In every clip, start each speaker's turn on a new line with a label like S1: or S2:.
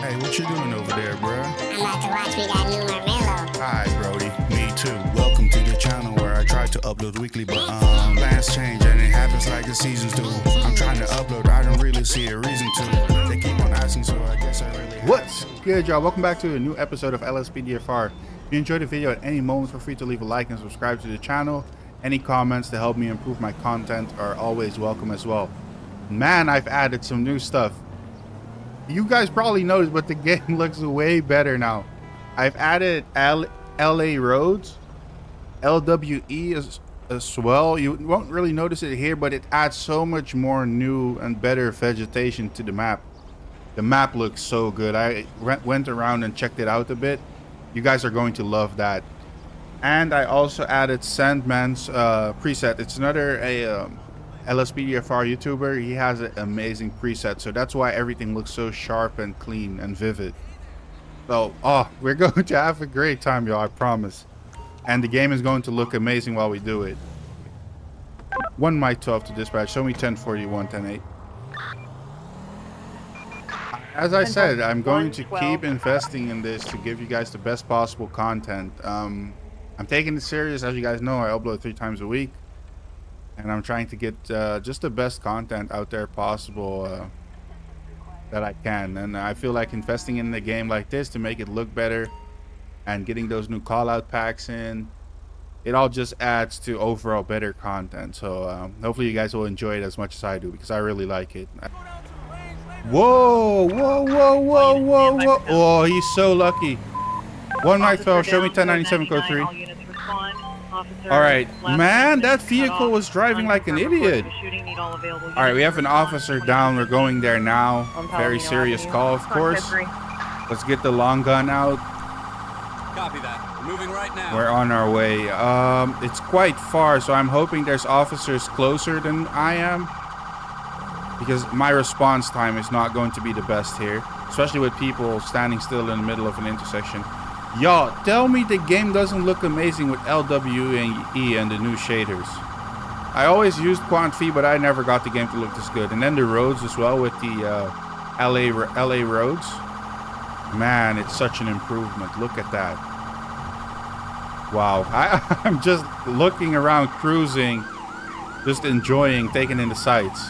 S1: Hey, what you doing over there, bruh?
S2: I'm about to watch We Got New Murmillo.
S1: Hi, Brody. Me too. Welcome to the channel where I try to upload weekly, but plans change and it happens like the seasons do. I'm trying to upload, I don't really see a reason to. They keep on asking, so I guess I really
S3: What's good, y'all? Welcome back to a new episode of Lspdfr. If you enjoyed the video at any moment, feel free to leave a like and subscribe to the channel. Any comments to help me improve my content are always welcome as well. Man, I've added some new stuff. You guys probably noticed, but the game looks way better now. I've added LA roads, LWE as well. You won't really notice it here, but it adds so much more new and better vegetation to the map. The map looks so good. I went around and checked it out a bit. You guys are going to love that. And I also added Sandman's preset. It's another Lspdfr YouTuber. He has an amazing preset, so that's why everything looks so sharp and clean and vivid. So, we're going to have a great time, y'all, I promise. And the game is going to look amazing while we do it. 1 mic 12 to dispatch. Show me 1041, 108. As I said, I'm going to keep investing in this to give you guys the best possible content. I'm taking it serious. As you guys know, I upload 3 times a week. And I'm trying to get just the best content out there possible that I can. And I feel like investing in the game like this to make it look better and getting those new call-out packs in, it all just adds to overall better content. So hopefully you guys will enjoy it as much as I do, because I really like it. Whoa, whoa, whoa, whoa, whoa, whoa. Oh, he's so lucky. 1 mic 12, show me 1097 code 3. All right, man, that vehicle was driving like an idiot. All right, we have an officer down. We're going there now. Very serious call, of course. Let's get the long gun out.
S4: Copy that. We're moving right now.
S3: We're on our way. It's quite far, so I'm hoping there's officers closer than I am, because my response time is not going to be the best here, especially with people standing still in the middle of an intersection. Y'all, tell me the game doesn't look amazing with LWE and the new shaders. I always used Quant V, but I never got the game to look this good. And then the roads as well with the LA roads. Man, it's such an improvement. Look at that. Wow. I'm just looking around, cruising, just enjoying, taking in the sights.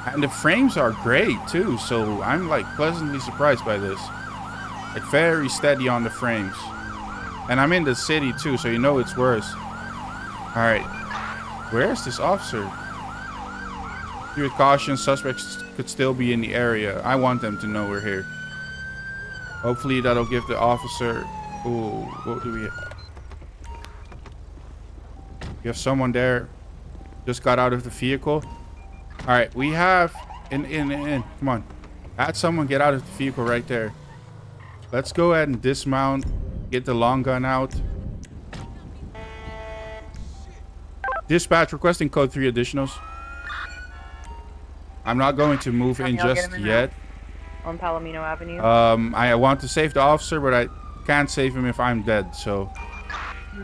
S3: And the frames are great too, so I'm like pleasantly surprised by this. It's very steady on the frames. And I'm in the city too, so you know it's worse. Alright. Where's this officer? With caution, suspects could still be in the area. I want them to know we're here. Hopefully that'll give the officer... Ooh, what do we have? We have someone there. Just got out of the vehicle. Alright, we have... Come on. Had someone get out of the vehicle right there. Let's go ahead and dismount, get the long gun out. Dispatch requesting code 3 additionals. I'm not going to move in just yet.
S5: On Palomino Avenue.
S3: I want to save the officer, but I can't save him if I'm dead, so...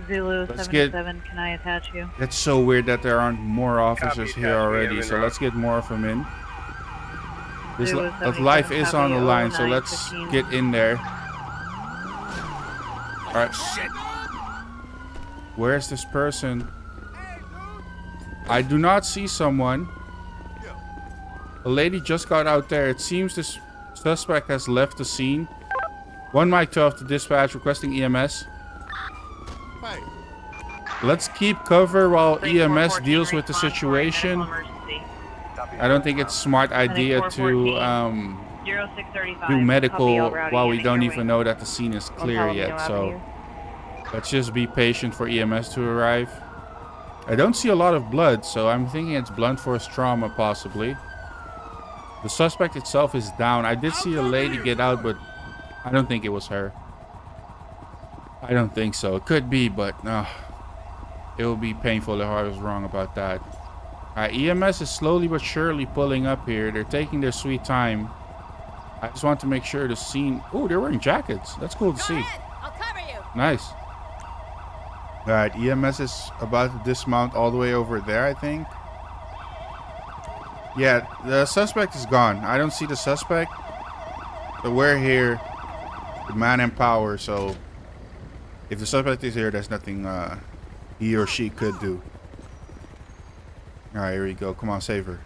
S5: Zulu 77, can I attach you?
S3: It's so weird that there aren't more officers here already, so let's get more of them in. This life is on the line, so let's get in there. Alright. Where's this person? I do not see someone. A lady just got out there. It seems this suspect has left the scene. 1 mic 12 to dispatch requesting EMS. Let's keep cover while EMS deals with the situation. I don't think it's a smart idea to do medical while we don't even know that the scene is clear yet. So let's just be patient for EMS to arrive. I don't see a lot of blood, so I'm thinking it's blunt force trauma possibly. The suspect itself is down. I did see a lady get out, but I don't think it was her. I don't think so. It could be, but it will be painful if I was wrong about that. EMS is slowly but surely pulling up here. They're taking their sweet time. I just want to make sure the scene... Oh, they're wearing jackets. That's cool to see.
S6: I'll cover you.
S3: Nice. Alright, EMS is about to dismount all the way over there, I think. Yeah, the suspect is gone. I don't see the suspect. So we're here, the man in power. So if the suspect is here, there's nothing he or she could do. All right, here we go. Come on, save her.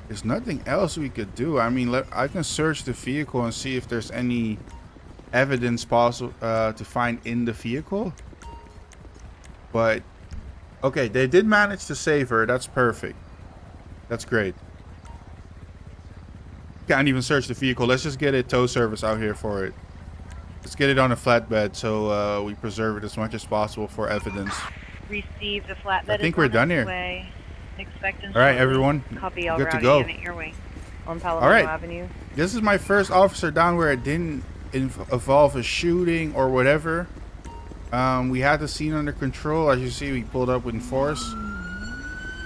S3: There's nothing else we could do. I mean, I can search the vehicle and see if there's any evidence possible to find in the vehicle. But okay, they did manage to save her. That's perfect. That's great. Can't even search the vehicle. Let's just get a tow service out here for it. Let's get it on a flatbed so we preserve it as much as possible for evidence.
S5: Receive the flatbed.
S3: I think we're done here.
S5: Way.
S3: All right, everyone.
S5: Copy.
S3: Good to go.
S5: Your way.
S6: On
S3: All right.
S6: Avenue.
S3: This is my first officer down where it didn't involve a shooting or whatever. We had the scene under control. As you see, we pulled up with force.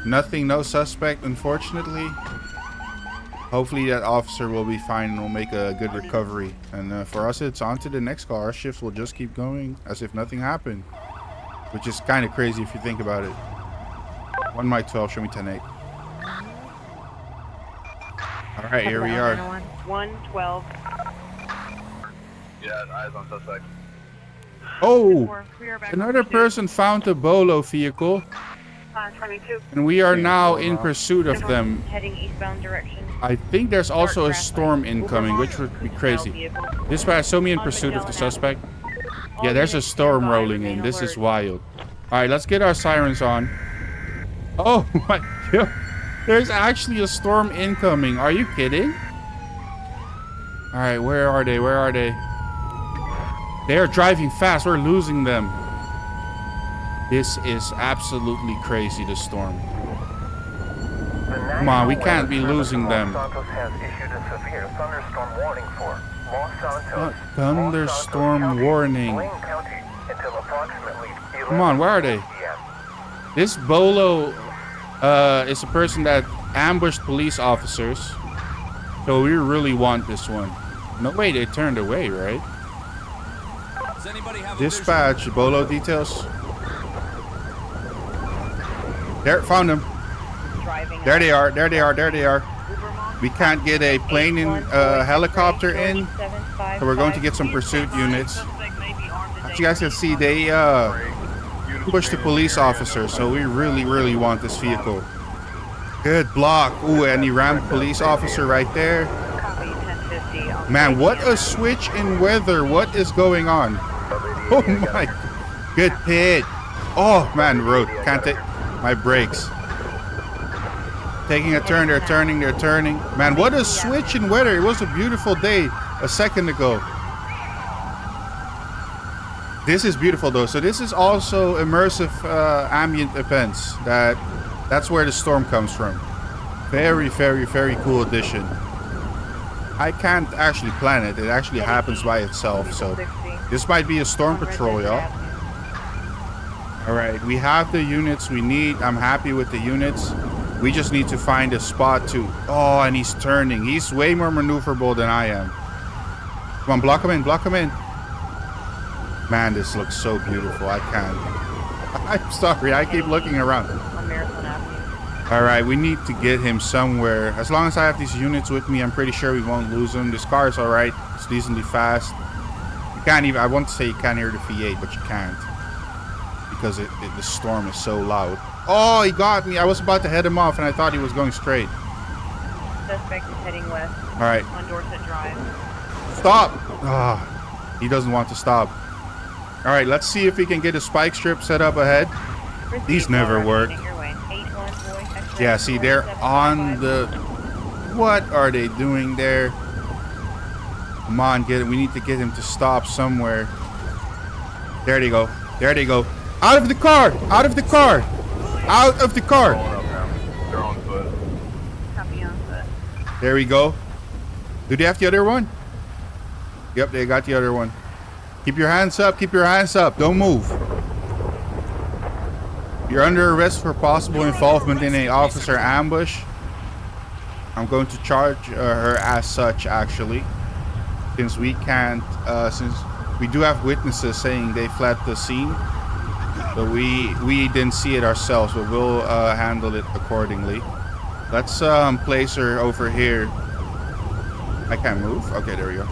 S3: Nothing, no suspect, unfortunately. Hopefully that officer will be fine and will make a good recovery. And for us, it's on to the next car. Our shift will just keep going as if nothing happened. Which is kind of crazy if you think about it. 1 Mike 12, show me 10-8. All right, here we are.
S5: 112.
S7: Yeah, eyes on suspect.
S3: Oh, another person found the Bolo vehicle.
S5: 22.
S3: And we are now in pursuit of them.
S5: Heading eastbound direction.
S3: I think there's also a storm incoming, which would be crazy. Dispatch, show me in pursuit of the suspect. Yeah, there's a storm rolling in. This is wild. All right, let's get our sirens on. Oh my God. There's actually a storm incoming. Are you kidding? All right, where are they? Where are they? They are driving fast. We're losing them. This is absolutely crazy, the storm. Come on, we can't be losing them. Thunderstorm warning. Come on, where are they? This Bolo is a person that ambushed police officers. So we really want this one. No way, they turned away, right?
S4: Does anybody have
S3: Dispatch, Bolo details. There, found them. There they are, there they are, there they are. We can't get a plane in, helicopter in. So we're going to get some pursuit units. As you guys can see, they pushed the police officer. So we really, really want this vehicle. Good block. Ooh, and he rammed the police officer right there. Man, what a switch in weather. What is going on? Oh my. Good pit. Oh man, road. Can't take my brakes. Taking a turn, they're turning, they're turning. Man, what a switch in weather. It was a beautiful day a second ago. This is beautiful though. So this is also immersive ambient events. That's where the storm comes from. Very, very, very cool addition. I can't actually plan it. It actually happens by itself. So this might be a storm patrol, y'all. All right, we have the units we need. I'm happy with the units. We just need to find a spot to... Oh, and he's turning. He's way more maneuverable than I am. Come on, block him in, block him in. Man, this looks so beautiful. I can't. I'm sorry, I keep looking around. All right, we need to get him somewhere. As long as I have these units with me, I'm pretty sure we won't lose him. This car is all right. It's decently fast. You can't even... I want to say you can't hear the V8, but you can't. Because the storm is so loud. Oh, he got me. I was about to head him off and I thought he was going straight.
S5: Suspect is heading west.
S3: All right.
S5: On Dorset Drive.
S3: Stop. Oh, he doesn't want to stop. All right, let's see if we can get a spike strip set up ahead. These never work. Yeah, see, they're on the... What are they doing there? Come on, get it. We need to get him to stop somewhere. There they go. There they go. Out of the car! Out of the car! Out of the car!
S7: They're on foot.
S5: Copy on foot.
S3: There we go. Do they have the other one? Yep, they got the other one. Keep your hands up. Keep your hands up. Don't move. You're under arrest for possible involvement in an officer ambush. I'm going to charge her as such, actually. Since we can't... since we do have witnesses saying they fled the scene. So we didn't see it ourselves, but we'll handle it accordingly. Let's place her over here. I can't move. Okay, there we go.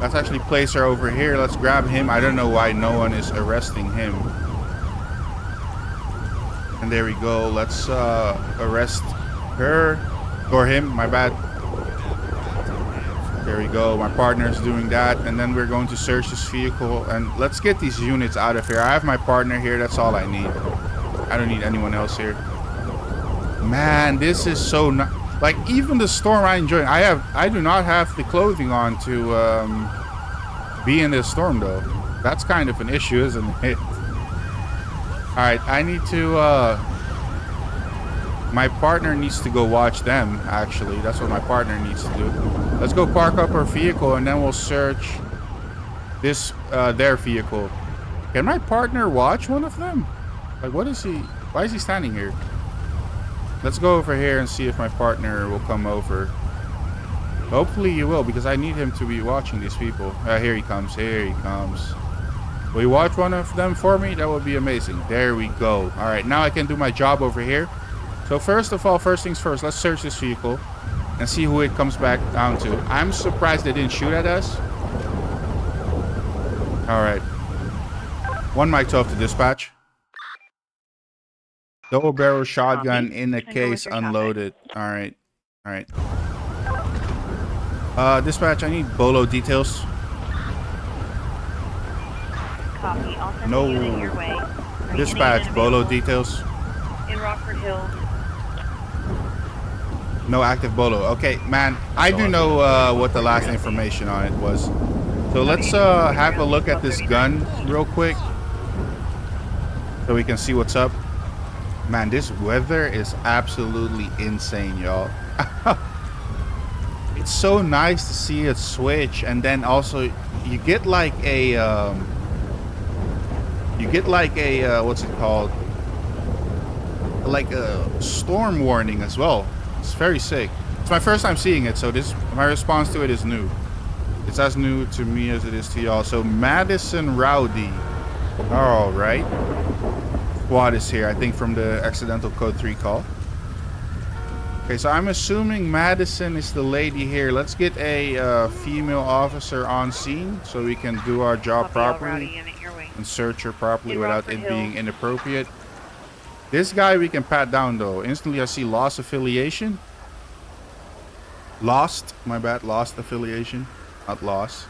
S3: Let's actually place her over here. Let's grab him. I don't know why no one is arresting him. And there we go. Let's arrest her. Or him, my bad. There we go. My partner's doing that. And then we're going to search this vehicle. And let's get these units out of here. I have my partner here. That's all I need. I don't need anyone else here. Man, this is so nice. Like, even the storm I enjoy. I do not have the clothing on to be in this storm, though. That's kind of an issue, isn't it? Alright, I need to... my partner needs to go watch them, actually. That's what my partner needs to do. Let's go park up our vehicle, and then we'll search this, their vehicle. Can my partner watch one of them? Like, what is he... Why is he standing here? Let's go over here and see if my partner will come over. Hopefully he will, because I need him to be watching these people. Here he comes. Here he comes. Will you watch one of them for me? That would be amazing. There we go. All right, now I can do my job over here. So first of all, first things first, let's search this vehicle and see who it comes back down to. I'm surprised they didn't shoot at us. All right. 1 mic 12 to dispatch. Double barrel shotgun in the case unloaded. All right. All right. Dispatch, I need bolo details.
S5: Copy. I'll send
S3: No.
S5: the unit your way.
S3: Dispatch, bolo details.
S5: In Rockford Hills.
S3: No active bolo. Okay, man, I do know what the last information on it was. So let's have a look at this gun real quick so we can see what's up. Man, this weather is absolutely insane, y'all. It's so nice to see it switch, and then also you get like a what's it called? Like a storm warning as well. It's very sick. It's my first time seeing it, so my response to it is new. It's as new to me as it is to y'all. So Madison Rowdy. All right. Squad is here, I think, from the accidental code 3 call. Okay, so I'm assuming Madison is the lady here. Let's get a female officer on scene so we can do our job properly and search her properly without it being inappropriate. This guy we can pat down, though. Instantly I see lost affiliation. Lost, my bad, lost affiliation, not lost.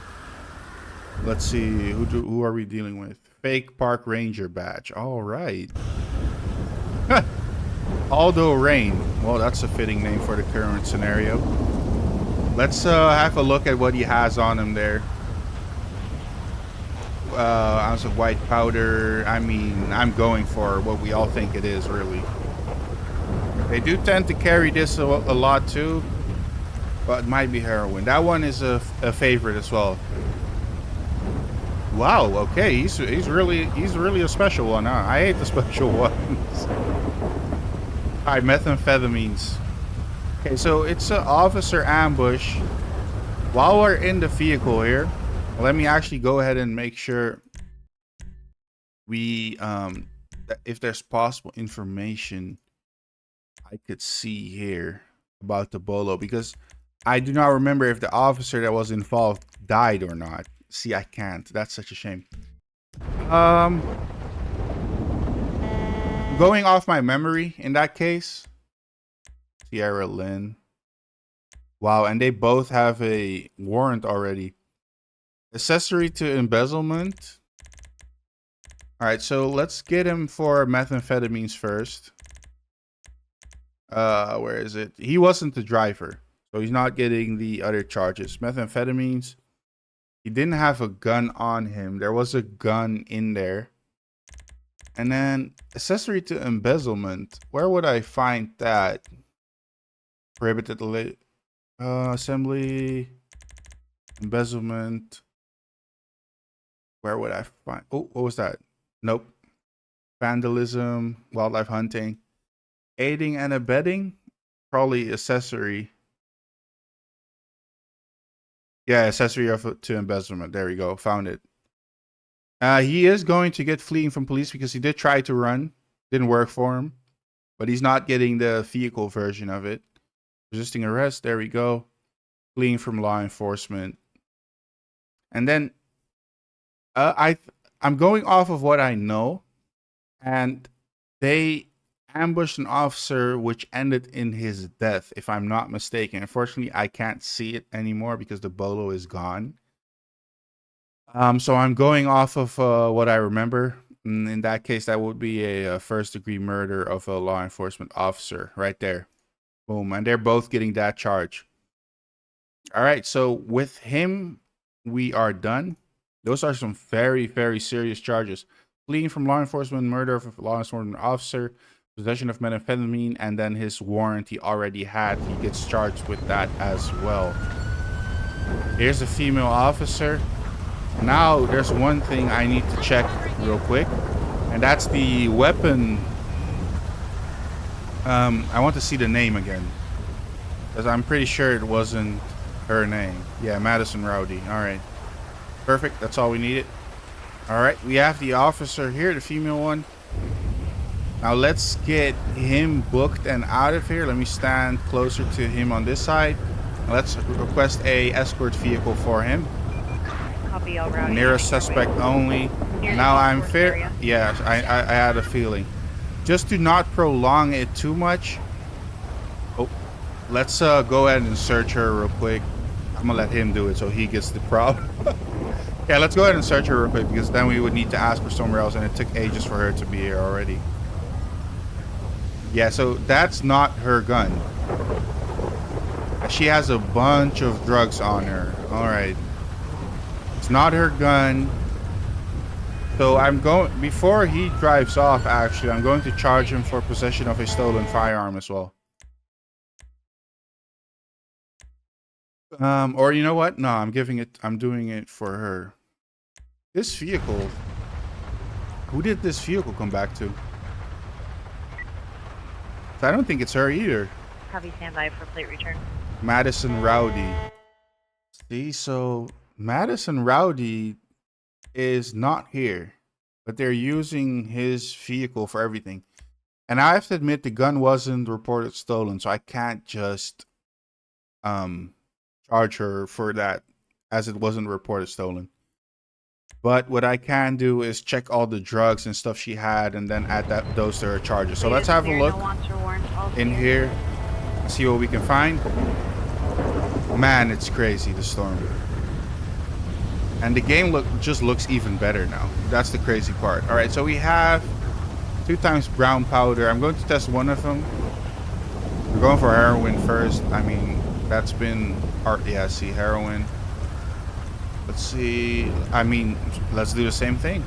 S3: Let's see, who are we dealing with? Fake Park Ranger badge. All right. Aldo Rain. Well, that's a fitting name for the current scenario. Let's have a look at what he has on him there. Ounce of white powder. I mean, I'm going for what we all think it is, really. They do tend to carry this a lot too, but it might be heroin. That one is a favorite as well. Wow, okay, he's really a special one, huh? I hate the special ones. Alright, methamphetamines. Okay, so it's an officer ambush. While we're in the vehicle here, let me actually go ahead and make sure we that if there's possible information I could see here about the bolo, because I do not remember if the officer that was involved died or not. See, I can't. That's such a shame. Going off my memory in that case. Sierra Lynn. Wow, and they both have a warrant already. Accessory to embezzlement. Alright, so let's get him for methamphetamines first. Where is it? He wasn't the driver, so he's not getting the other charges. Methamphetamines. He didn't have a gun on him. There was a gun in there. And then accessory to embezzlement. Where would I find that? Prohibited assembly, embezzlement. Where would I find? Oh, what was that? Nope. Vandalism, wildlife hunting, aiding and abetting. Probably accessory. Yeah, accessory to embezzlement. There we go. Found it. He is going to get fleeing from police because he did try to run. Didn't work for him. But he's not getting the vehicle version of it. Resisting arrest. There we go. fleeing from law enforcement. And then I'm going off of what I know, and they ambushed an officer which ended in his death, if I'm not mistaken. Unfortunately, I can't see it anymore because the bolo is gone. So I'm going off of what I remember. In that case, that would be a first-degree murder of a law enforcement officer right there. Boom. And they're both getting that charge. All right. So with him, we are done. Those are some very, very serious charges. Fleeing from law enforcement, murder of a law enforcement officer, possession of methamphetamine, and then his warrant he already had. He gets charged with that as well. Here's a female officer. Now, there's one thing I need to check real quick, and that's the weapon. I want to see the name again, because I'm pretty sure it wasn't her name. Yeah, Madison Rowdy. All right. Perfect. That's all we needed. All right. We have the officer here, the female one. Now, let's get him booked and out of here. Let me stand closer to him on this side. Let's request a escort vehicle for him.
S5: Copy, all Rowdy.
S3: Nearest suspect only. Now I'm fair. Yeah, I had a feeling. Just to not prolong it too much. Oh, let's go ahead and search her real quick. I'm gonna let him do it so he gets the problem. Yeah, let's go ahead and search her real quick, because then we would need to ask her somewhere else, and it took ages for her to be here already. Yeah, so that's not her gun. She has a bunch of drugs on her. All right. It's not her gun. So I'm going, before he drives off, actually, I'm going to charge him for possession of a stolen firearm as well. Or you know what? No, I'm doing it for her. This vehicle, who did this vehicle come back to? I don't think it's her either.
S5: Copy, stand by for plate return.
S3: Madison Rowdy. See, so Madison Rowdy is not here, but they're using his vehicle for everything. And I have to admit, the gun wasn't reported stolen, so I can't just charge her for that, as it wasn't reported stolen. But what I can do is check all the drugs and stuff she had, and then add those to her charges. So let's have a look in here, see what we can find. Man, it's crazy, the storm. And the game just looks even better now. That's the crazy part. All right, so we have 2 times brown powder. I'm going to test one of them. We're going for heroin first. I mean, that's been art. Yeah, see, heroin. Let's see. I mean, let's do the same thing.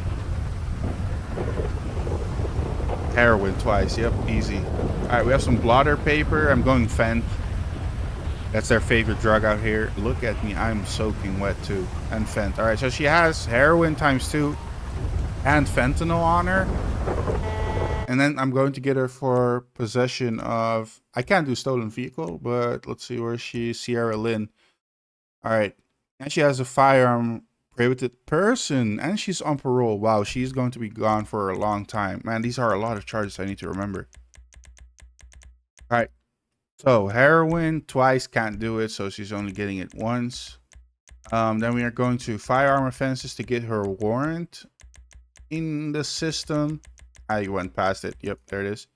S3: Heroin twice. Yep, easy. All right, we have some blotter paper. I'm going fent. That's their favorite drug out here. Look at me. I'm soaking wet too. And fent. All right, so she has heroin ×2 and fentanyl on her. And then I'm going to get her for possession of... I can't do stolen vehicle, but let's see where she is. Sierra Lynn. All right. And she has a firearm prohibited person. And she's on parole. Wow, she's going to be gone for a long time. Man, these are a lot of charges I need to remember. All right. So, heroin twice, can't do it. So, she's only getting it once. Then we are going to firearm offenses to get her warrant in the system. I went past it. Yep, there it is.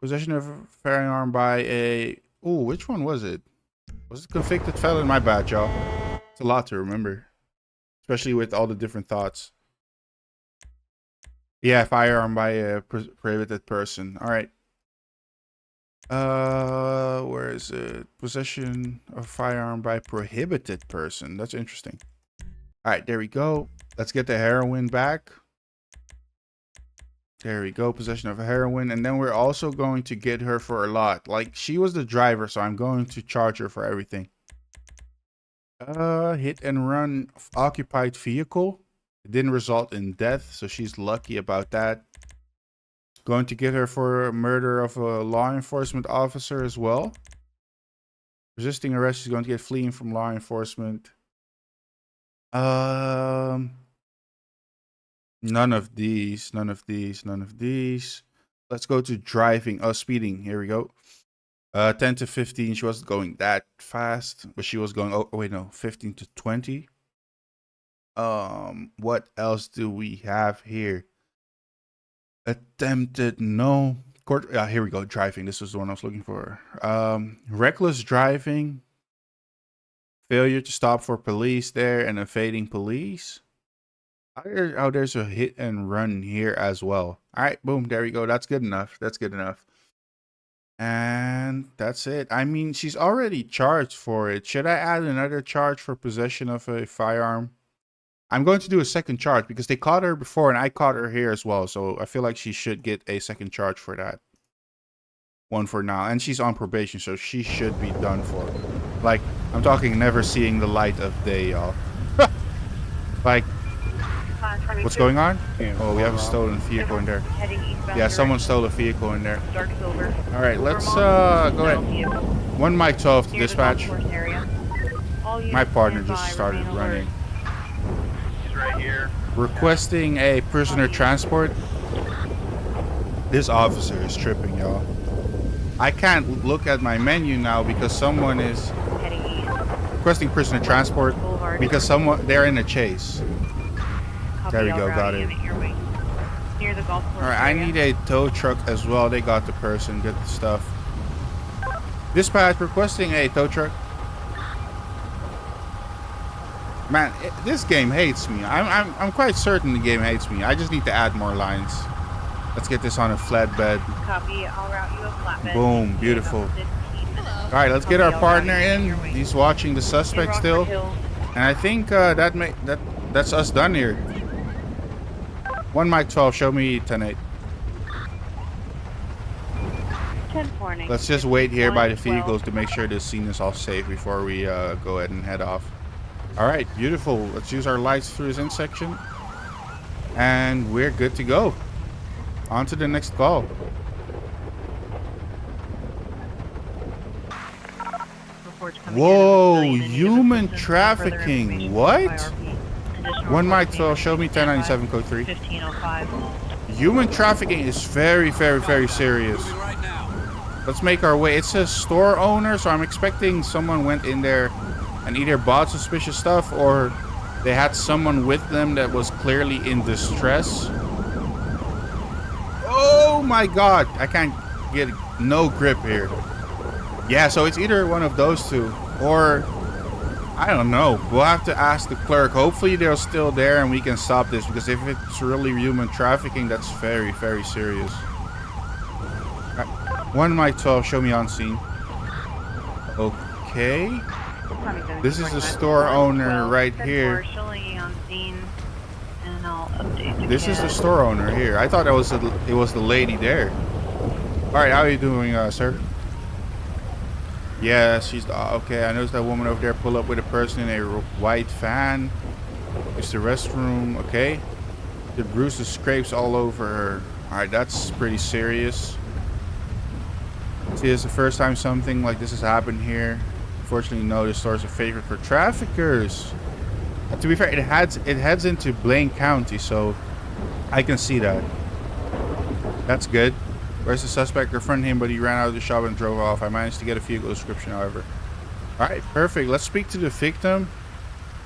S3: Possession of a firearm by a... Ooh, which one was it? Was it convicted felon? My bad, y'all. It's a lot to remember. Especially with all the different thoughts. Yeah, firearm by a prohibited person. All right. Where is it? Possession of firearm by prohibited person. That's interesting. All right, there we go. Let's get the heroin back. There we go. Possession of heroin. And then we're also going to get her for a lot. Like, she was the driver, so I'm going to charge her for everything. Hit and run of occupied vehicle. It didn't result in death, so she's lucky about that. Going to get her for murder of a law enforcement officer as well. Resisting arrest, she's going to get fleeing from law enforcement. None of these, none of these, none of these. Let's go to driving. Oh, speeding. Here we go. 10 to 15. She wasn't going that fast, but she was going. Oh wait, no, 15 to 20. What else do we have here? Attempted no. Court. Here we go. Driving. This was the one I was looking for. Reckless driving. Failure to stop for police there and evading police. Oh, there's a hit and run here as well. All right, boom. There we go. That's good enough. That's good enough. And that's it. I mean, she's already charged for it. Should I add another charge for possession of a firearm? I'm going to do a second charge because they caught her before and I caught her here as well. So I feel like she should get a second charge for that. One for now. And she's on probation, so she should be done for. Like, I'm talking never seeing the light of day, y'all. Like, what's going on? Oh, we have a stolen vehicle in there. Yeah, someone stole a vehicle in there.
S5: Dark silver.
S3: All right, let's go ahead. One mic 12 to dispatch. My partner just started running.
S7: He's right here.
S3: Requesting a prisoner transport. This officer is tripping, y'all. I can't look at my menu now because someone is requesting prisoner transport because they're in a chase. There we go, got it.
S5: Near the golf course.
S3: Alright, I need a tow truck as well. They got the person, get the stuff. Dispatch requesting a tow truck. Man, this game hates me. I'm quite certain the game hates me. I just need to add more lines. Let's get this on a flatbed.
S5: Copy, I'll route you a flatbed.
S3: Boom, beautiful. Alright, let's get our partner in. He's watching the suspect still. And I think that's us done here. One mic 12, show me 10-8.
S5: 10-4.
S3: Let's just wait here by the vehicles to make sure the scene is all safe before we go ahead and head off. Alright, beautiful. Let's use our lights through this intersection. And we're good to go. On to the next call. Whoa, human trafficking. What? One mic 12, show me 1097 code 3.
S5: 1505.
S3: Human trafficking is very, very, very serious. Let's make our way. It's a store owner, so I'm expecting someone went in there and either bought suspicious stuff or they had someone with them that was clearly in distress. Oh my god, I can't get no grip here. Yeah, so it's either one of those two or I don't know. We'll have to ask the clerk. Hopefully they're still there and we can stop this, because if it's really human trafficking, that's very, very serious. Right. One mic 12, show me on scene. Okay. This is the store owner right here. This is the store owner here. I thought it was the lady there. All right, how are you doing, sir? Yeah, she's okay. I noticed that woman over there pull up with a person in a white van. It's the restroom. Okay, the bruises, scrapes all over her. All right, that's pretty serious. See, it's the first time something like this has happened here. Unfortunately, no, this store is a favorite for traffickers. To be fair, it heads into Blaine County, so I can see that. That's good. Where's the suspect? Confronted him, but he ran out of the shop and drove off. I managed to get a vehicle description, however. Alright, perfect. Let's speak to the victim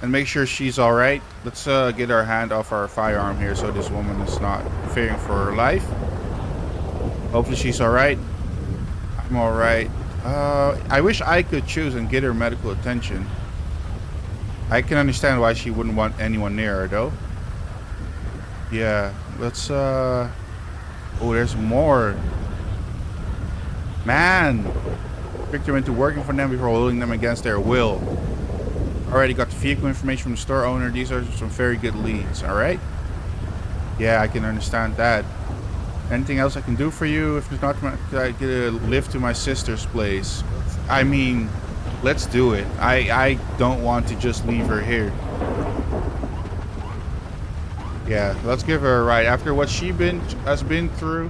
S3: and make sure she's alright. Let's get our hand off our firearm here so this woman is not fearing for her life. Hopefully she's alright. I'm alright. I wish I could choose and get her medical attention. I can understand why she wouldn't want anyone near her, though. Yeah, let's oh, there's more. Man, tricked them into working for them before holding them against their will. Already got the vehicle information from the store owner. These are some very good leads. All right. Yeah, I can understand that. Anything else I can do for you? If it's not, could I get a lift to my sister's place? I mean, let's do it. I don't want to just leave her here. Yeah, let's give her a ride. After what she has been through,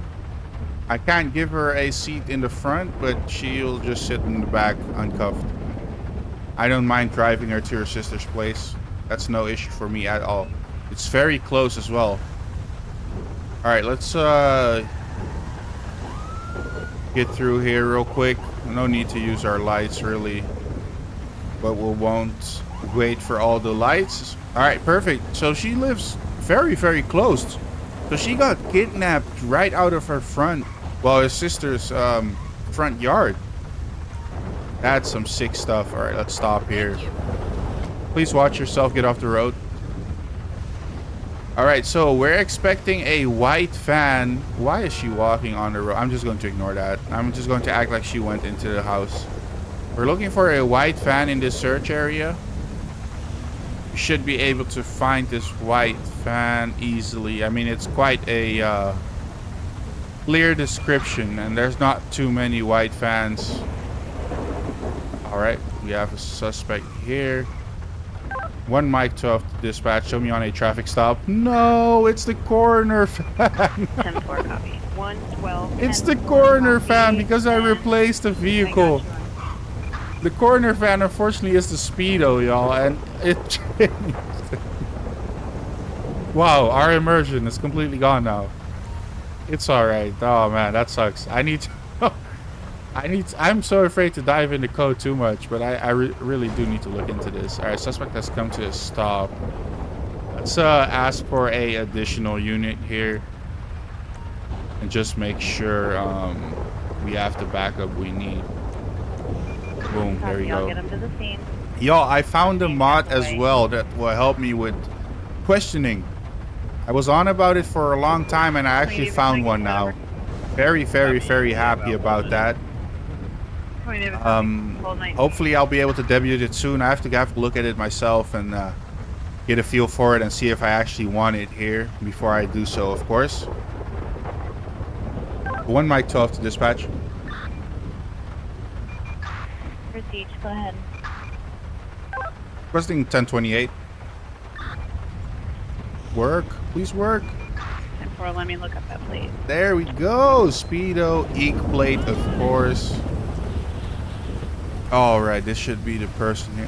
S3: I can't give her a seat in the front, but she'll just sit in the back uncuffed. I don't mind driving her to her sister's place. That's no issue for me at all. It's very close as well. All right, let's get through here real quick. No need to use our lights really, but we won't wait for all the lights. All right, perfect. So she lives very, very close. So she got kidnapped right out of her front, well, his sister's front yard. That's some sick stuff. All right, let's stop here. Please watch yourself. Get off the road. All right, so we're expecting a white van. Why is she walking on the road? I'm just going to ignore that. I'm just going to act like she went into the house. We're looking for a white van in this search area. You should be able to find this white van easily. I mean, it's quite a clear description, and there's not too many white vans. All right, we have a suspect here. 1 mic 12 to dispatch. Show me on a traffic stop. No, it's the coroner fan.
S5: 10-4 copy. 112.
S3: It's the coroner fan because I replaced the vehicle. The coroner fan, unfortunately, is the Speedo, y'all, and it changed. Wow, our immersion is completely gone now. It's all right. Oh man, that sucks. I'm so afraid to dive into code too much, but I really do need to look into this. All right, suspect has come to a stop. Let's ask for a additional unit here and just make sure we have the backup we need. Boom, there we go.
S5: Get him to the scene.
S3: Yo, I found a mod as well that will help me with questioning. I was on about it for a long time and I actually found one now. Very, very, very happy about that. Hopefully I'll be able to debut it soon. I have to look at it myself and get a feel for it and see if I actually want it here before I do so, of course. 1 mic 12 to dispatch.
S5: Proceed, go ahead.
S3: Requesting 1028. Work, please work.
S5: 10-4, let me look up that plate.
S3: There we go. Speedo, EEC plate, of course. All right, this should be the person here.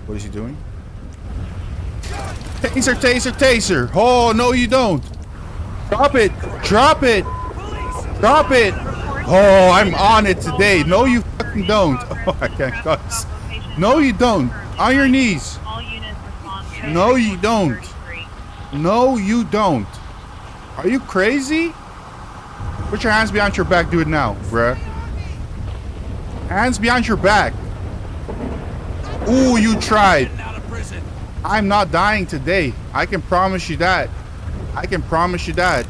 S3: What is he doing? Taser, taser, taser. Oh, no, you don't. Drop it. Drop it. Drop it. Oh, I'm on it today. No, you fucking don't. Oh, I can't cuss. No, you don't. On your knees.
S5: All units respond.
S3: No, you don't. No, you don't. Are you crazy? Put your hands behind your back. Do it now, bruh. Hands behind your back. Ooh, you tried. I'm not dying today. I can promise you that. I can promise you that.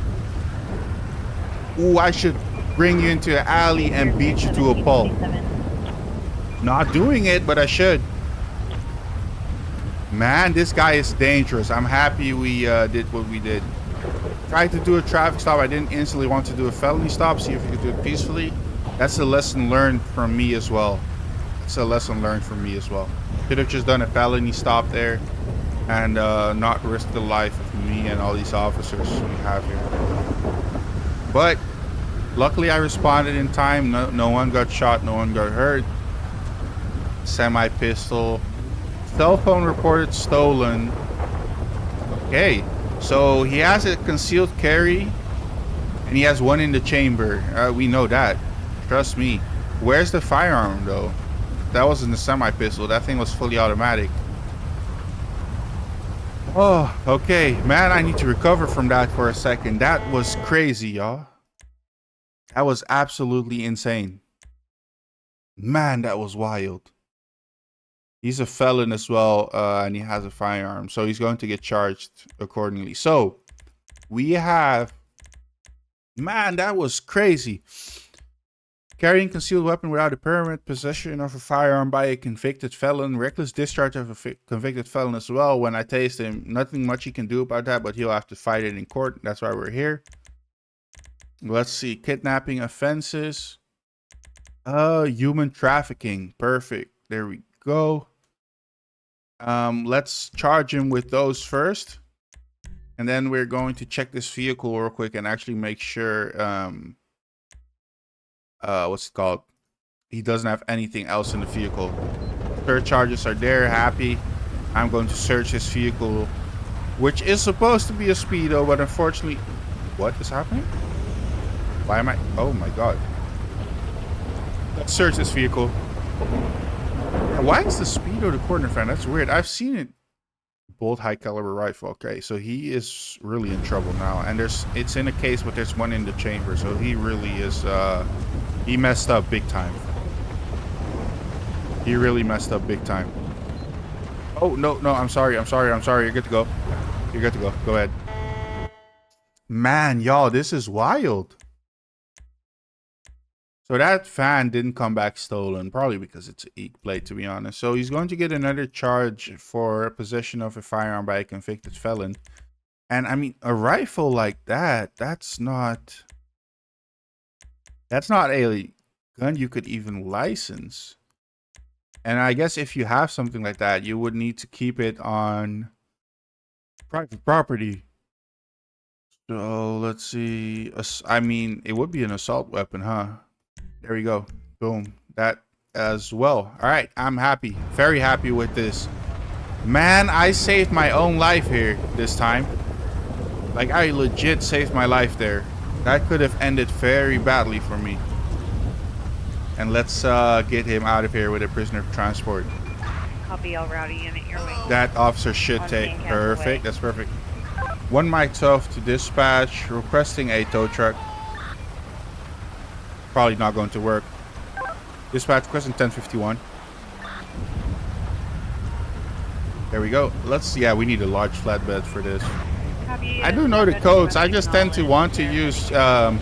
S3: Ooh, I should bring you into an alley and beat you to a pulp. Not doing it, but I should. Man, this guy is dangerous. I'm happy we did what we did. Tried to do a traffic stop. I didn't instantly want to do a felony stop. See if we could do it peacefully. That's a lesson learned from me as well. It's a lesson learned from me as well. Could have just done a felony stop there and not risk the life of me and all these officers we have here. But luckily I responded in time. No one got shot. No one got hurt. Semi-pistol. Cell phone reported stolen. Okay. So he has a concealed carry and he has one in the chamber. We know that. Trust me. Where's the firearm though? That wasn't a semi-pistol. That thing was fully automatic. Oh, okay. Man, I need to recover from that for a second. That was crazy, y'all. That was absolutely insane. Man, that was wild. He's a felon as well, and he has a firearm. So he's going to get charged accordingly. So, we have... Man, that was crazy. Carrying concealed weapon without a permit, possession of a firearm by a convicted felon, reckless discharge of a convicted felon as well. When I taste him, nothing much he can do about that, but he'll have to fight it in court. That's why we're here. Let's see, kidnapping offenses. Human trafficking. Perfect. There we go. Let's charge him with those first. And then we're going to check this vehicle real quick and actually make sure... what's it called? He doesn't have anything else in the vehicle. Search charges are there. Happy. I'm going to search his vehicle, which is supposed to be a Speedo, but unfortunately, what is happening? Why am I? Oh my god! Let's search this vehicle. Why is the speed of the corner fan? That's weird. I've seen it. Bolt high caliber rifle. Okay, so he is really in trouble now. And it's in a case, but there's one in the chamber. So he really is, he messed up big time. He really messed up big time. Oh, no, I'm sorry. You're good to go. You're good to go. Go ahead. Man, y'all, this is wild. So that fan didn't come back stolen, probably because it's an EEC plate, to be honest. So he's going to get another charge for possession of a firearm by a convicted felon. And I mean, a rifle like that, that's not a gun you could even license. And I guess if you have something like that, you would need to keep it on private property. So let's see. I mean, it would be an assault weapon, huh? There we go. Boom. That as well. All right. I'm happy. Very happy with this. Man, I saved my own life here this time. Like, I legit saved my life there. That could have ended very badly for me. And let's get him out of here with a prisoner of transport.
S5: Copy, all rowdy unit your way.
S3: That officer should take. Perfect. That's perfect. 1 Mike 12 to dispatch. Requesting a tow truck. Probably not going to work. Dispatch requesting 1051. There we go. Yeah, we need a large flatbed for this.
S5: Copy,
S3: I do know the codes. I just tend to want to use tow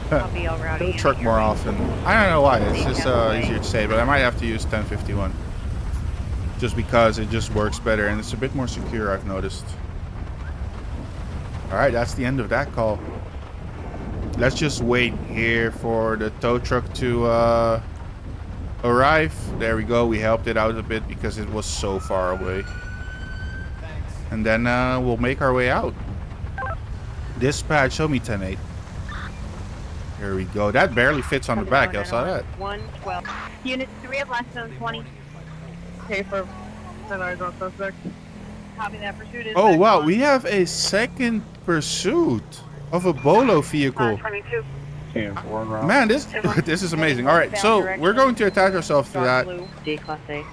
S3: truck more often. I don't know why. It's just easier to say, but I might have to use 1051. Just because it just works better and it's a bit more secure, I've noticed. Alright, that's the end of that call. Let's just wait here for the tow truck to arrive. There we go. We helped it out a bit because it was so far away. And then we'll make our way out. Dispatch, show me 10-8. There we go. That barely fits on the back. I saw that.
S5: 112. Unit 3 of last zone 20. Okay, for on suspect. Copy that. Pursuit is.
S3: Oh, wow. We have a second pursuit of a Bolo vehicle.
S5: 22.
S3: Man, this is amazing. All right, so we're going to attach ourselves to that.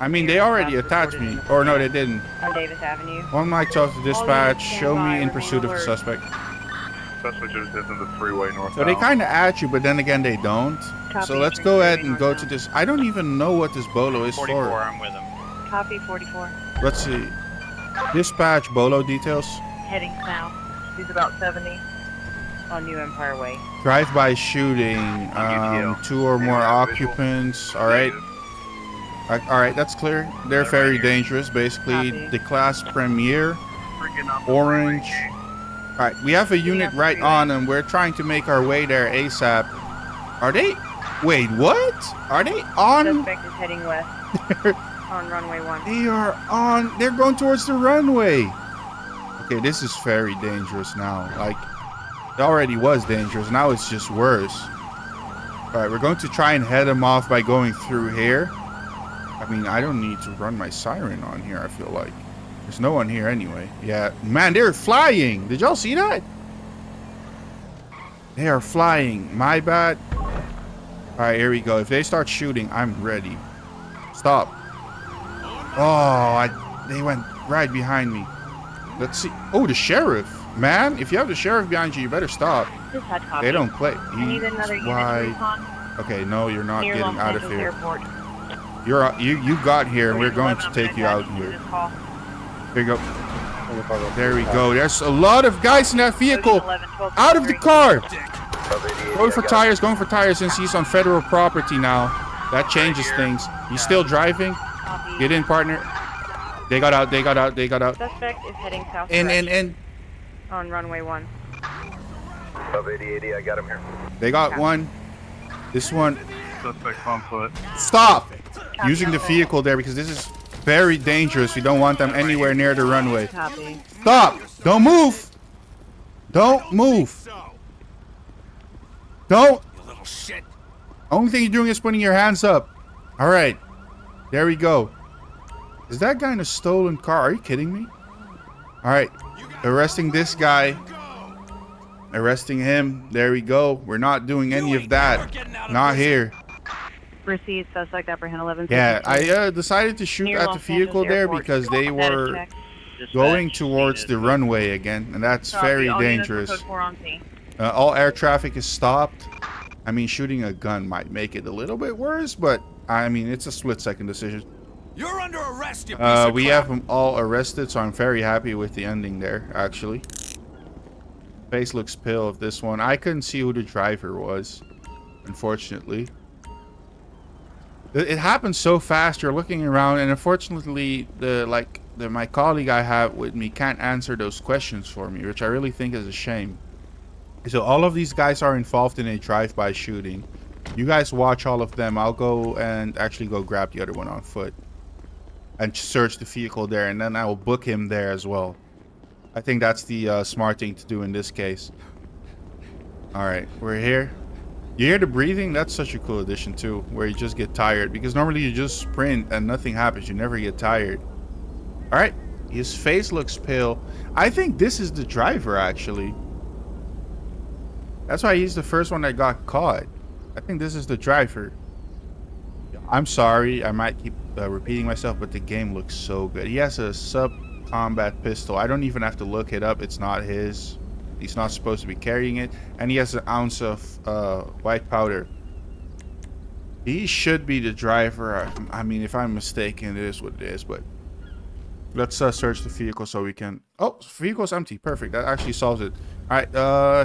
S3: I mean, they already attached me. Or no, they didn't.
S5: On Davis Avenue.
S3: 1 Mike 12 to dispatch. Show me in pursuit of the suspect.
S7: Suspect just is in the freeway north.
S3: So they kind of at you, but then again, they don't. So let's go ahead and go to this. I don't even know what this Bolo is
S7: 44,
S3: for.
S7: I'm with him.
S5: Copy 44.
S3: Let's see. Dispatch Bolo details.
S5: Heading south. He's about 70. On New Empire Way.
S3: Drive-by shooting. 2 or more occupants. All right. All right, that's clear. They're very dangerous. Basically, the class Premier. Orange. All right, we have a unit right on, and we're trying to make our way there ASAP. Are they? Wait, what? Are they on?
S5: Suspect is heading west. On runway 1.
S3: They are on. They're going towards the runway. Okay, this is very dangerous now. Like, it already was dangerous. Now it's just worse. All right, we're going to try and head them off by going through here. I mean, I don't need to run my siren on here, I feel like. There's no one here anyway. Yeah, man, they're flying. Did y'all see that? They are flying. My bad. All right, here we go. If they start shooting, I'm ready. Stop. Oh, they went right behind me. Let's see. Oh, the sheriff. Man, if you have the sheriff behind you, you better stop. They don't play. Why? Okay, no, you're not getting out of here. You got here, and we're going to take you out here. There you go. There we go. There's a lot of guys in that vehicle. Out of the car. Going for tires since he's on federal property now. That changes things. He's still driving. Get in, partner. They got out.
S5: Suspect is heading south.
S3: In.
S5: On runway 1.
S7: Of 8080, I got him here.
S3: They got one. This one.
S7: Suspect on foot.
S3: Stop using the vehicle there because this is very dangerous. We don't want them anywhere near the runway.
S5: Copy.
S3: Stop! Don't move! Don't move! Don't!
S4: You little shit.
S3: Only thing you're doing is putting your hands up. Alright. There we go. Is that guy in a stolen car? Are you kidding me? Alright. Arresting this guy. Arresting him. There we go. We're not doing any of that. Not here.
S5: Received suspect apprehend 11.
S3: Yeah, I decided to shoot
S5: Near
S3: at the
S5: Los
S3: vehicle
S5: Angeles
S3: there
S5: Airport.
S3: because they
S5: Status
S3: were
S5: check.
S3: going towards the runway again, and that's
S5: Copy.
S3: very
S5: All units are
S3: dangerous.
S5: code 4 on scene.
S3: All air traffic is stopped. I mean, shooting a gun might make it a little bit worse, but I mean, it's a split-second decision.
S4: You're under arrest, you piece of
S3: We
S4: crap.
S3: have them all arrested, so I'm very happy with the ending there, actually. Face looks pale of this one. I couldn't see who the driver was, unfortunately. It happened so fast. You're looking around, and unfortunately, my colleague I have with me can't answer those questions for me, which I really think is a shame. So all of these guys are involved in a drive-by shooting. You guys watch all of them. I'll go and actually go grab the other one on foot and search the vehicle there, and then I will book him there as well. I think that's the smart thing to do in this case. All right, we're here. You hear the breathing? That's such a cool addition too, where you just get tired, because normally you just sprint and nothing happens. You never get tired. All right, his face looks pale. I think this is the driver, actually. That's why he's the first one that got caught. I think this is the driver. I'm sorry, I might keep repeating myself, but the game looks so good. He has a sub-combat pistol. I don't even have to look it up. It's not his. He's not supposed to be carrying it. And he has an ounce of white powder. He should be the driver. I mean, if I'm mistaken, it is what it is. But let's search the vehicle so we can... Oh, vehicle's empty. Perfect. That actually solves it. All right,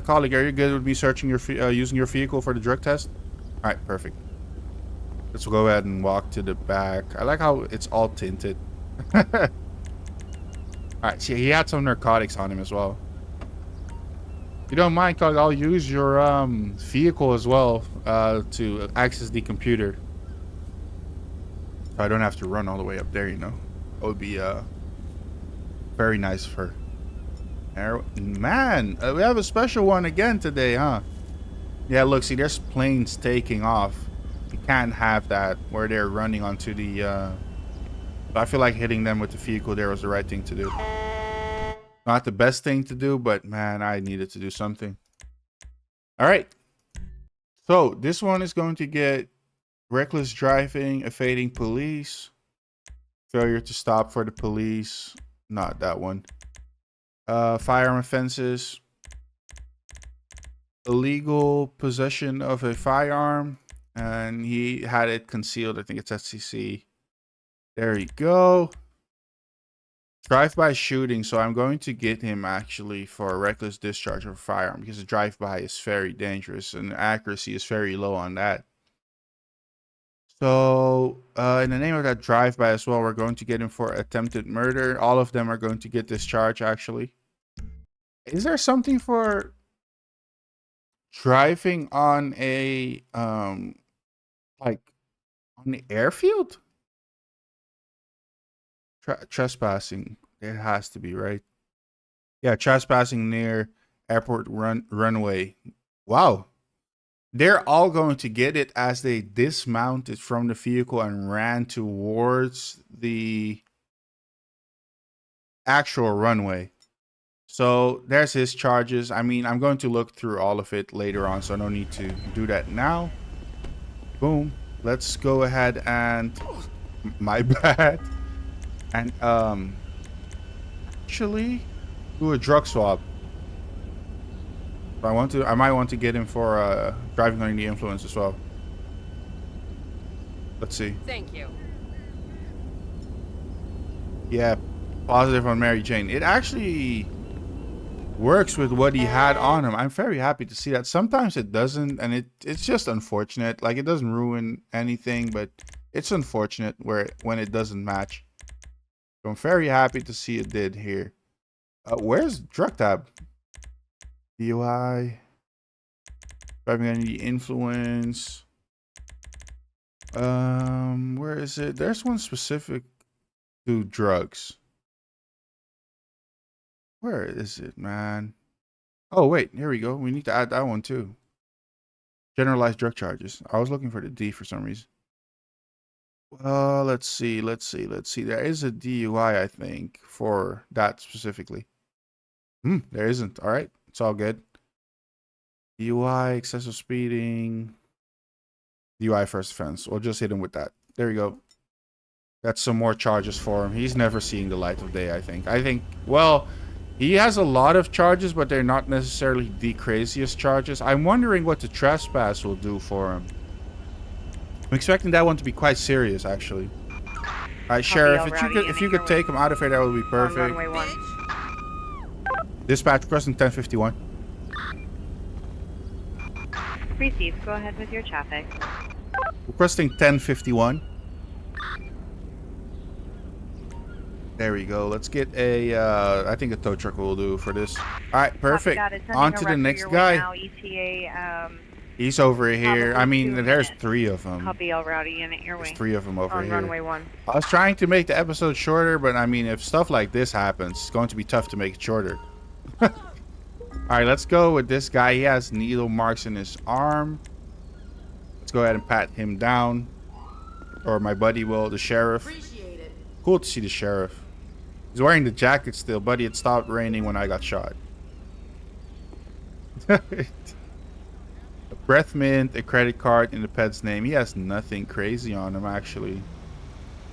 S3: colleague, are you good with me searching your using your vehicle for the drug test? All right, perfect. Let's go ahead and walk to the back. I like how it's all tinted. All right, see, he had some narcotics on him as well. If you don't mind, colleague, I'll use your vehicle as well to access the computer. So I don't have to run all the way up there, you know. That would be very nice for... Man, we have a special one again today, huh? Yeah, look, see, there's planes taking off. You can't have that where they're running onto the... I feel like hitting them with the vehicle there was the right thing to do. Not the best thing to do, but man, I needed to do something. All right. So this one is going to get reckless driving, evading police, failure to stop for the police. Not that one. Firearm offenses, illegal possession of a firearm, and he had it concealed. I think it's SCC. There you go. Drive-by shooting. So I'm going to get him actually for a reckless discharge of a firearm, because the drive-by is very dangerous and accuracy is very low on that. So in the name of that drive-by as well, we're going to get him for attempted murder. All of them are going to get discharged actually. Is there something for driving on a like on the airfield? Trespassing. There has to be, right? Yeah, trespassing near airport runway. Wow. They're all going to get it as they dismounted from the vehicle and ran towards the actual runway. So there's his charges. I mean, I'm going to look through all of it later on, so no need to do that now. Boom. Let's go ahead and... My bad. And actually do a drug swab. I might want to get him for driving under the influence as well. Let's see.
S6: Thank you.
S3: Yeah, positive on Mary Jane. It actually works with what he had on him. I'm very happy to see that. Sometimes it doesn't, and it's just unfortunate. Like, it doesn't ruin anything, but it's unfortunate when it doesn't match. So I'm very happy to see it did here. Where's drug tab? DUI. Driving under the influence. Where is it? There's one specific to drugs. Where is it, man? Oh, wait. Here we go. We need to add that one too. Generalized drug charges. I was looking for the D for some reason. Let's see. There is a DUI, I think, for that specifically. There isn't. All right. It's all good. DUI, excessive speeding. DUI first offense. We'll just hit him with that. There you go. That's some more charges for him. He's never seeing the light of day, I think. Well, he has a lot of charges, but they're not necessarily the craziest charges. I'm wondering what the trespass will do for him. I'm expecting that one to be quite serious, actually. Alright, Sheriff, if you could take him out of here, that would be perfect.
S5: Runway 1.
S3: Dispatch, requesting 1051.
S5: Received. Go ahead with your traffic.
S3: Requesting 1051. There we go. Let's get a, I think a tow truck will do for this. Alright, perfect. On to the next guy.
S5: Now, ETA,
S3: He's over here. I mean, there's 3 of them.
S5: copy El Rowdy unit your way.
S3: There's 3 of them over
S5: On
S3: here.
S5: runway 1.
S3: I was trying to make the episode shorter, but I mean, if stuff like this happens, it's going to be tough to make it shorter. Alright, let's go with this guy. He has needle marks in his arm. Let's go ahead and pat him down. Or my buddy will, the sheriff.
S6: Appreciate it.
S3: Cool to see the sheriff. He's wearing the jacket still, buddy. It stopped raining when I got shot. A breath mint, a credit card in the pet's name. He has nothing crazy on him, actually.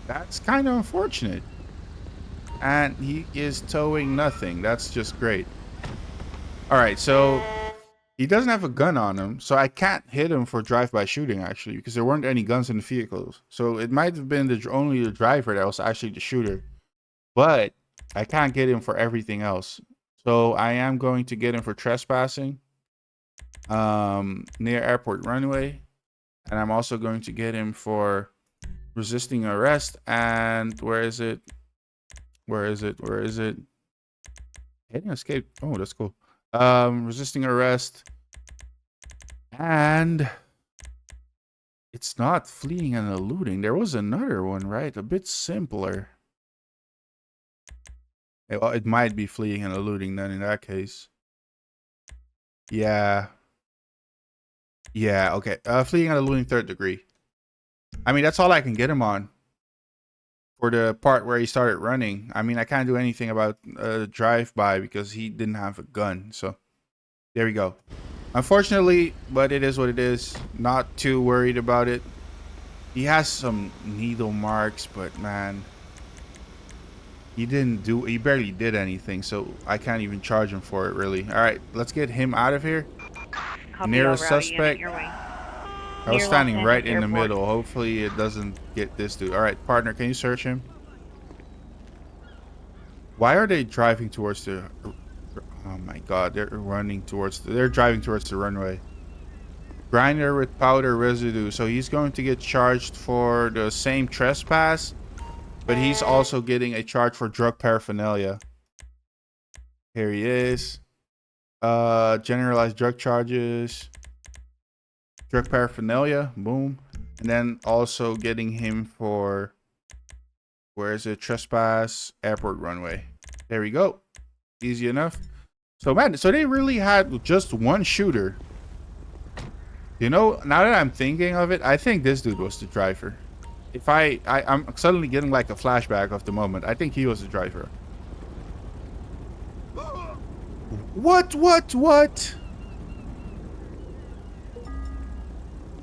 S3: That's kind of unfortunate. And he is towing nothing. That's just great. Alright, so he doesn't have a gun on him, so I can't hit him for drive-by shooting, actually, because there weren't any guns in the vehicles. So it might have been only the driver that was actually the shooter. But I can't get him for everything else. So I am going to get him for trespassing near airport runway. And I'm also going to get him for resisting arrest. And where is it? Where is it? Where is it? Hitting escape. Oh, that's cool. Resisting arrest. And it's not fleeing and eluding. There was another one, right? A bit simpler. It might be fleeing and eluding then in that case. Yeah. Yeah, okay. Fleeing and eluding 3rd degree. I mean, that's all I can get him on. For the part where he started running. I mean, I can't do anything about drive-by because he didn't have a gun. So, there we go. Unfortunately, but it is what it is. Not too worried about it. He has some needle marks, but man... He barely did anything, so I can't even charge him for it, really. Alright, let's get him out of here. Nearest suspect. I was standing right in the middle. Hopefully it doesn't get this dude. Alright, partner, can you search him? Why are they driving towards the... Oh my god, they're driving towards the runway. Grinder with powder residue. So he's going to get charged for the same trespass. But he's also getting a charge for drug paraphernalia. Here he is. Generalized drug charges. Drug paraphernalia. Boom. And then also getting him for... Where is it? Trespass. Airport runway. There we go. Easy enough. So, man, so they really had just one shooter. You know, now that I'm thinking of it, I think this dude was the driver. If I'm suddenly getting like a flashback of the moment. I think he was the driver. What?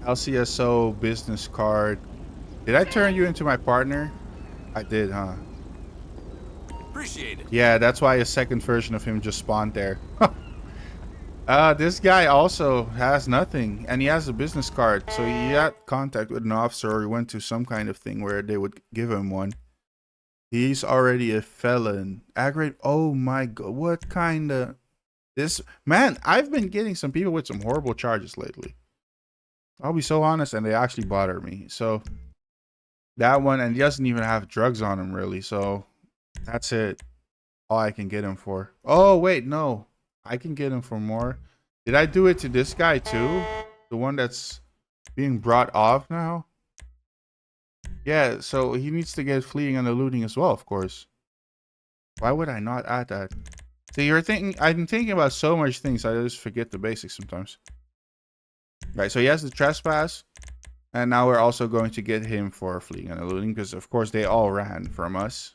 S3: LCSO business card. Did I turn you into my partner? I did, huh?
S4: Appreciate it.
S3: Yeah, that's why a second version of him just spawned there. This guy also has nothing, and he has a business card, so he had contact with an officer, or he went to some kind of thing where they would give him one. He's already a felon. Aggravated. Oh my god, what kind of... This... Man, I've been getting some people with some horrible charges lately. I'll be so honest, and they actually bother me. So, that one, and he doesn't even have drugs on him, really, so... That's it. All I can get him for. Oh, wait, no. I can get him for more. Did I do it to this guy too? The one that's being brought off now? Yeah, so he needs to get fleeing and eluding as well, of course. Why would I not add that? So you're thinking, I'm thinking about so much things, I just forget the basics sometimes. Right, so he has the trespass. And now we're also going to get him for fleeing and eluding, because of course they all ran from us.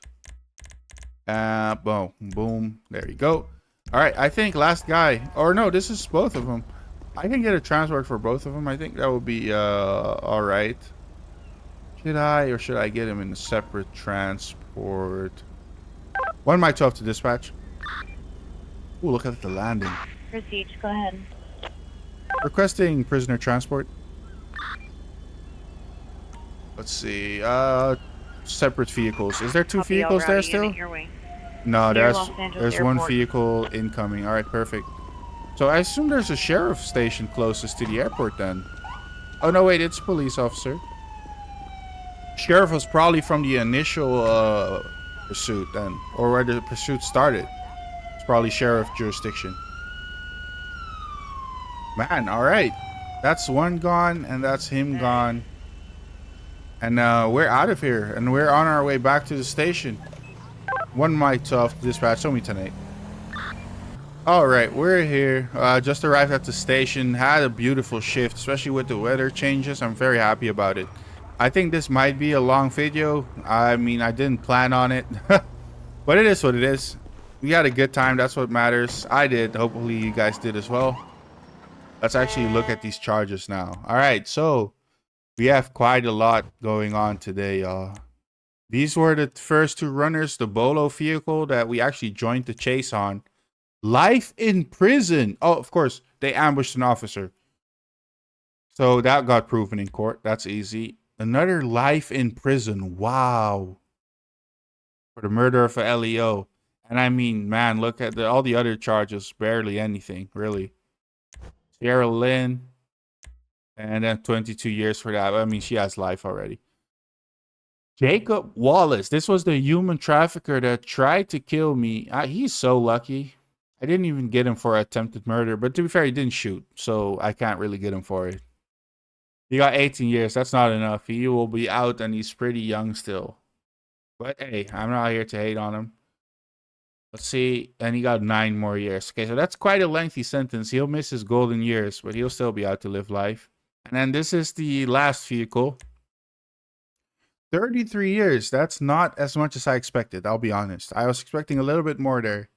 S3: Boom, boom, there you go. All right, I think last guy, or no, this is both of them. I can get a transport for both of them. I think that would be all right. Should I, or should I get him in a separate transport? 1 by 12 to dispatch. Ooh, look at the landing.
S5: Proceed, go ahead.
S3: Requesting prisoner transport. Let's see. Separate vehicles. Is there 2
S5: Copy,
S3: vehicles there
S5: already,
S3: still?
S5: unit your way.
S3: No,
S5: Near
S3: there's
S5: Los Angeles
S3: 1
S5: Airport.
S3: vehicle incoming. All right, perfect. So I assume there's a sheriff station closest to the airport then. Oh no, wait, it's a police officer. Sheriff was probably from the initial pursuit then, or where the pursuit started. It's probably sheriff jurisdiction. Man, all right. That's 1 gone, and that's him gone. And we're out of here, and we're on our way back to the station. 1 mic tough dispatch. Show me tonight. All right, we're here. Just arrived at the station. Had a beautiful shift, especially with the weather changes. I'm very happy about it. I think this might be a long video. I mean, I didn't plan on it, but it is what it is. We had a good time. That's what matters. I did. Hopefully you guys did as well. Let's actually look at these charges now. All right, so we have quite a lot going on today, y'all. These were the first 2 runners, the Bolo vehicle that we actually joined the chase on. Life in prison. Oh, of course, they ambushed an officer. So that got proven in court. That's easy. Another life in prison. Wow. For the murder of a LEO. And I mean, man, look at all the other charges. Barely anything, really. Sierra Lynn. And then 22 years for that. I mean, she has life already. Jacob Wallace. This was the human trafficker that tried to kill me. He's so lucky. I didn't even get him for attempted murder. But to be fair, he didn't shoot. So I can't really get him for it. He got 18 years. That's not enough. He will be out and he's pretty young still. But hey, I'm not here to hate on him. Let's see. And he got 9 more years. Okay, so that's quite a lengthy sentence. He'll miss his golden years, but he'll still be out to live life. And then this is the last vehicle. 33 years. That's not as much as I expected. I'll be honest. I was expecting a little bit more there.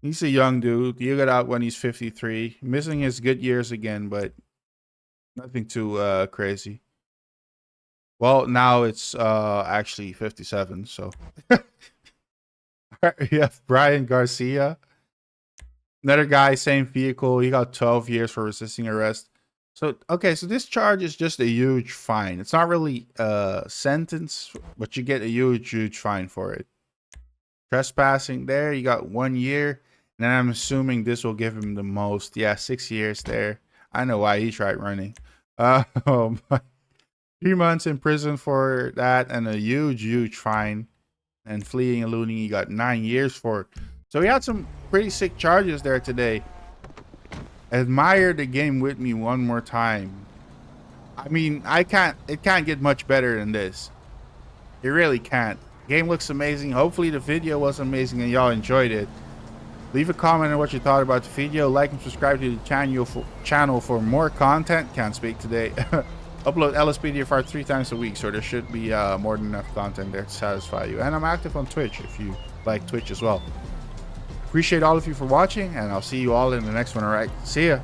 S3: He's a young dude. He got out when he's 53. Missing his good years again, but nothing too crazy. Well, now it's actually 57, so. We have Brian Garcia. Another guy, same vehicle. He got 12 years for resisting arrest. So, okay, so this charge is just a huge fine. It's not really a sentence, but you get a huge fine for it. Trespassing there, you got 1 year. And then I'm assuming this will give him the most. Yeah, 6 years there. I know why he tried running. 3 months in prison for that and a huge fine. And fleeing and looting, he got 9 years for it. So he had some pretty sick charges there today. Admire the game with me one more time. I mean, it can't get much better than this. It really can't. Game looks amazing. Hopefully the video was amazing and y'all enjoyed it. Leave a comment on what you thought about the video. Like and subscribe to the channel for more content. Can't speak today. Upload Lspdfr 3 times a week, so there should be more than enough content there to satisfy you. And I'm active on Twitch if you like Twitch as well. Appreciate all of you for watching, and I'll see you all in the next one. All right, see ya.